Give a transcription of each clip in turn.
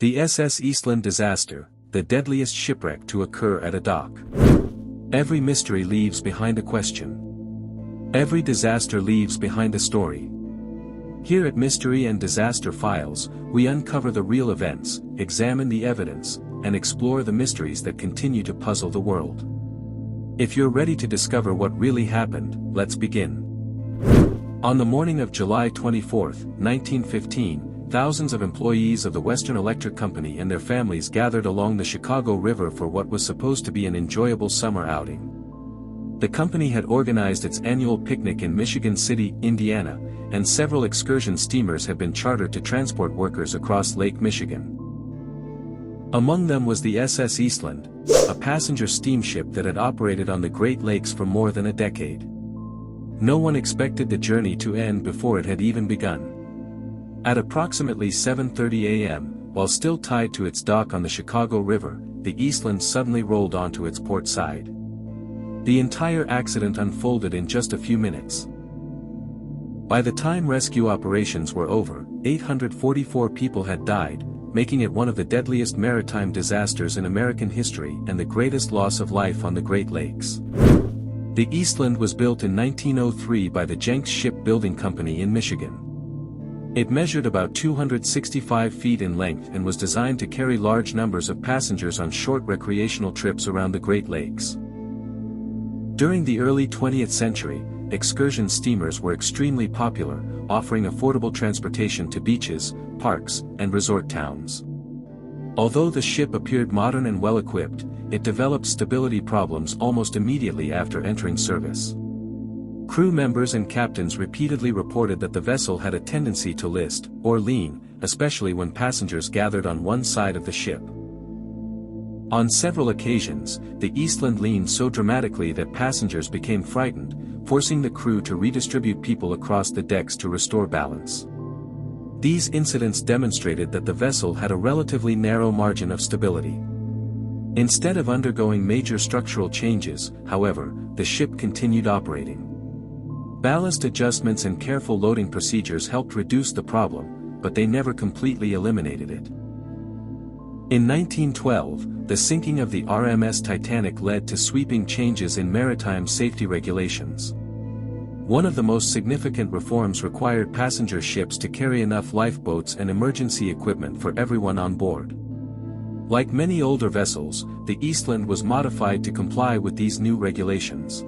The SS EASTLAND disaster, the deadliest shipwreck to occur at a dock. Every mystery leaves behind a question. Every disaster leaves behind a story. Here at Mystery and Disaster Files, we uncover the real events, examine the evidence, and explore the mysteries that continue to puzzle the world. If you're ready to discover what really happened, let's begin. On the morning of July 24, 1915, thousands of employees of the Western Electric Company and their families gathered along the Chicago River for what was supposed to be an enjoyable summer outing. The company had organized its annual picnic in Michigan City, Indiana, and several excursion steamers had been chartered to transport workers across Lake Michigan. Among them was the SS EASTLAND, a passenger steamship that had operated on the Great Lakes for more than a decade. No one expected the journey to end before it had even begun. At approximately 7:30 a.m., while still tied to its dock on the Chicago River, the EASTLAND suddenly rolled onto its port side. The entire accident unfolded in just a few minutes. By the time rescue operations were over, 844 people had died, making it one of the deadliest maritime disasters in American history and the greatest loss of life on the Great Lakes. The EASTLAND was built in 1903 by the Jenks Shipbuilding Company in Michigan. It measured about 265 feet in length and was designed to carry large numbers of passengers on short recreational trips around the Great Lakes. During the early 20th century, excursion steamers were extremely popular, offering affordable transportation to beaches, parks, and resort towns. Although the ship appeared modern and well-equipped, it developed stability problems almost immediately after entering service. Crew members and captains repeatedly reported that the vessel had a tendency to list, or lean, especially when passengers gathered on one side of the ship. On several occasions, the EASTLAND leaned so dramatically that passengers became frightened, forcing the crew to redistribute people across the decks to restore balance. These incidents demonstrated that the vessel had a relatively narrow margin of stability. Instead of undergoing major structural changes, however, the ship continued operating. Ballast adjustments and careful loading procedures helped reduce the problem, but they never completely eliminated it. In 1912, the sinking of the RMS Titanic led to sweeping changes in maritime safety regulations. One of the most significant reforms required passenger ships to carry enough lifeboats and emergency equipment for everyone on board. Like many older vessels, the EASTLAND was modified to comply with these new regulations.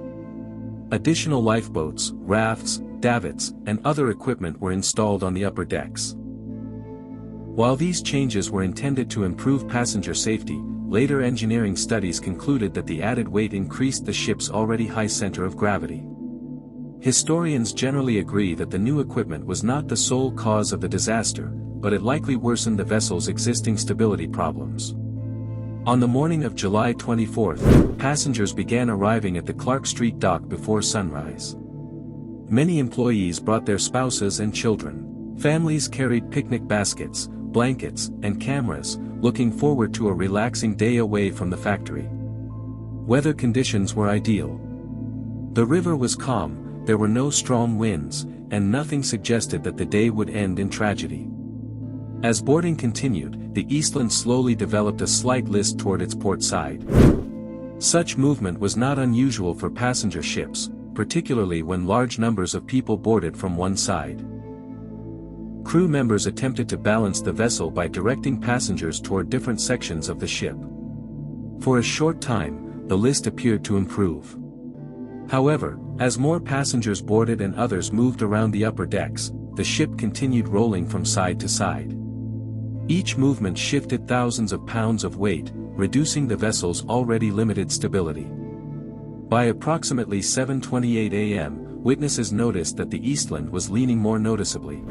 Additional lifeboats, rafts, davits, and other equipment were installed on the upper decks. While these changes were intended to improve passenger safety, later engineering studies concluded that the added weight increased the ship's already high center of gravity. Historians generally agree that the new equipment was not the sole cause of the disaster, but it likely worsened the vessel's existing stability problems. On the morning of July 24, passengers began arriving at the Clark Street dock before sunrise. Many employees brought their spouses and children. Families carried picnic baskets, blankets, and cameras, looking forward to a relaxing day away from the factory. Weather conditions were ideal. The river was calm, there were no strong winds, and nothing suggested that the day would end in tragedy. As boarding continued, the EASTLAND slowly developed a slight list toward its port side. Such movement was not unusual for passenger ships, particularly when large numbers of people boarded from one side. Crew members attempted to balance the vessel by directing passengers toward different sections of the ship. For a short time, the list appeared to improve. However, as more passengers boarded and others moved around the upper decks, the ship continued rolling from side to side. Each movement shifted thousands of pounds of weight, reducing the vessel's already limited stability. By approximately 7:28 a.m., witnesses noticed that the EASTLAND was leaning more noticeably.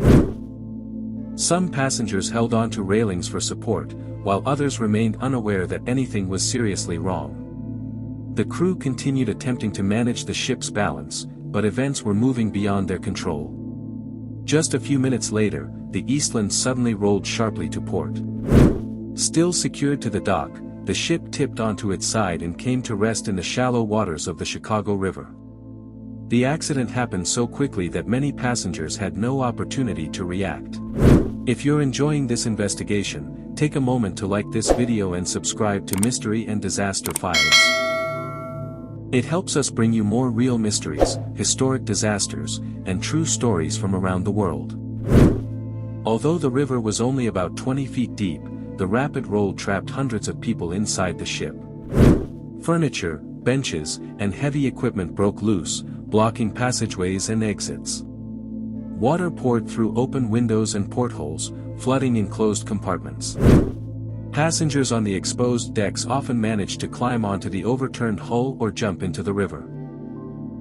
Some passengers held on to railings for support, while others remained unaware that anything was seriously wrong. The crew continued attempting to manage the ship's balance, but events were moving beyond their control. Just a few minutes later, the EASTLAND suddenly rolled sharply to port. Still secured to the dock, the ship tipped onto its side and came to rest in the shallow waters of the Chicago River. The accident happened so quickly that many passengers had no opportunity to react. If you're enjoying this investigation, Take a moment to like this video and subscribe to Mystery and Disaster Files. It helps us bring you more real mysteries, historic disasters, and true stories from around the world. Although the river was only about 20 feet deep, the rapid roll trapped hundreds of people inside the ship. Furniture, benches, and heavy equipment broke loose, blocking passageways and exits. Water poured through open windows and portholes, flooding enclosed compartments. Passengers on the exposed decks often managed to climb onto the overturned hull or jump into the river.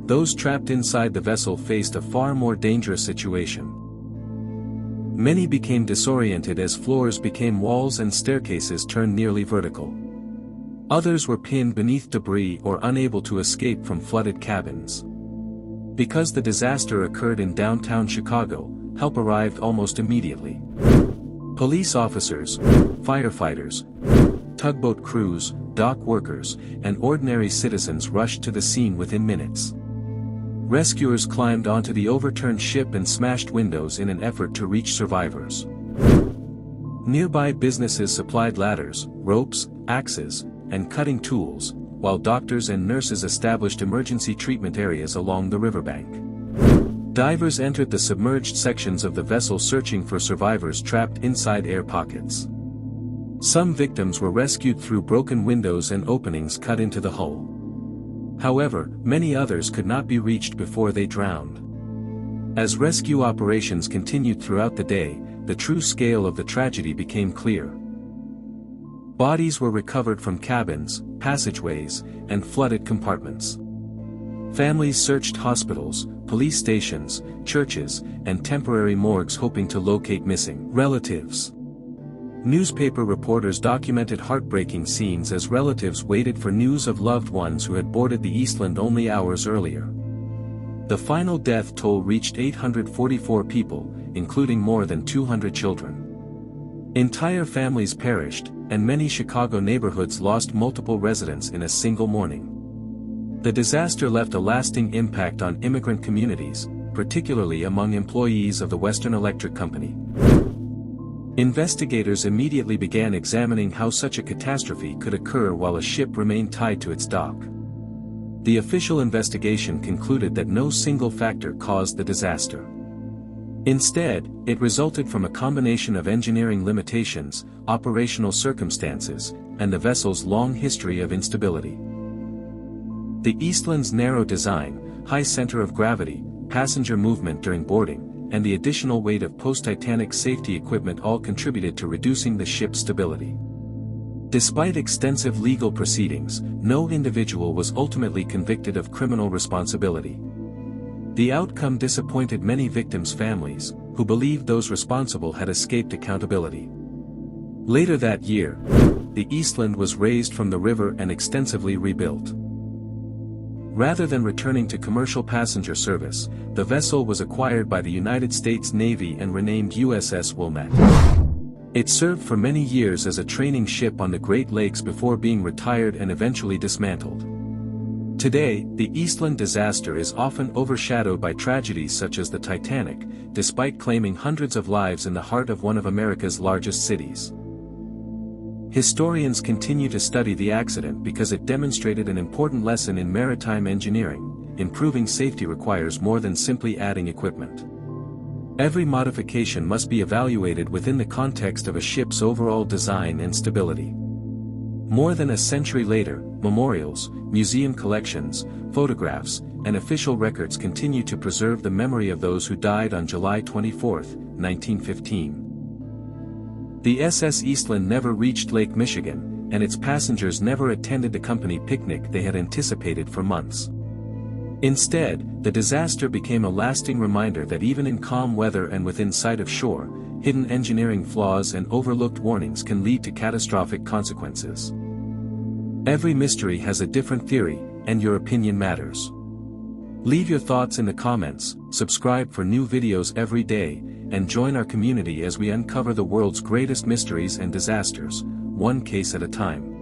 Those trapped inside the vessel faced a far more dangerous situation. Many became disoriented as floors became walls and staircases turned nearly vertical. Others were pinned beneath debris or unable to escape from flooded cabins. Because the disaster occurred in downtown Chicago, help arrived almost immediately. Police officers, firefighters, tugboat crews, dock workers, and ordinary citizens rushed to the scene within minutes. Rescuers climbed onto the overturned ship and smashed windows in an effort to reach survivors. Nearby businesses supplied ladders, ropes, axes, and cutting tools, while doctors and nurses established emergency treatment areas along the riverbank. Divers entered the submerged sections of the vessel searching for survivors trapped inside air pockets. Some victims were rescued through broken windows and openings cut into the hull. However, many others could not be reached before they drowned. As rescue operations continued throughout the day, the true scale of the tragedy became clear. Bodies were recovered from cabins, passageways, and flooded compartments. Families searched hospitals, police stations, churches, and temporary morgues hoping to locate missing relatives. Newspaper reporters documented heartbreaking scenes as relatives waited for news of loved ones who had boarded the EASTLAND only hours earlier. The final death toll reached 844 people, including more than 200 children. Entire families perished, and many Chicago neighborhoods lost multiple residents in a single morning. The disaster left a lasting impact on immigrant communities, particularly among employees of the Western Electric Company. Investigators immediately began examining how such a catastrophe could occur while a ship remained tied to its dock. The official investigation concluded that no single factor caused the disaster. Instead, it resulted from a combination of engineering limitations, operational circumstances, and the vessel's long history of instability. The EASTLAND's narrow design, high center of gravity, passenger movement during boarding, and the additional weight of post-Titanic safety equipment all contributed to reducing the ship's stability. Despite extensive legal proceedings, no individual was ultimately convicted of criminal responsibility. The outcome disappointed many victims' families, who believed those responsible had escaped accountability. Later that year, the EASTLAND was raised from the river and extensively rebuilt. Rather than returning to commercial passenger service, the vessel was acquired by the United States Navy and renamed USS Wilmette. It served for many years as a training ship on the Great Lakes before being retired and eventually dismantled. Today, the EASTLAND disaster is often overshadowed by tragedies such as the Titanic, despite claiming hundreds of lives in the heart of one of America's largest cities. Historians continue to study the accident because it demonstrated an important lesson in maritime engineering. Improving safety requires more than simply adding equipment. Every modification must be evaluated within the context of a ship's overall design and stability. More than a century later, memorials, museum collections, photographs, and official records continue to preserve the memory of those who died on July 24, 1915. The SS EASTLAND never reached Lake Michigan, and its passengers never attended the company picnic they had anticipated for months. Instead, the disaster became a lasting reminder that even in calm weather and within sight of shore, hidden engineering flaws and overlooked warnings can lead to catastrophic consequences. Every mystery has a different theory, and your opinion matters. Leave your thoughts in the comments, subscribe for new videos every day, and join our community as we uncover the world's greatest mysteries and disasters, one case at a time.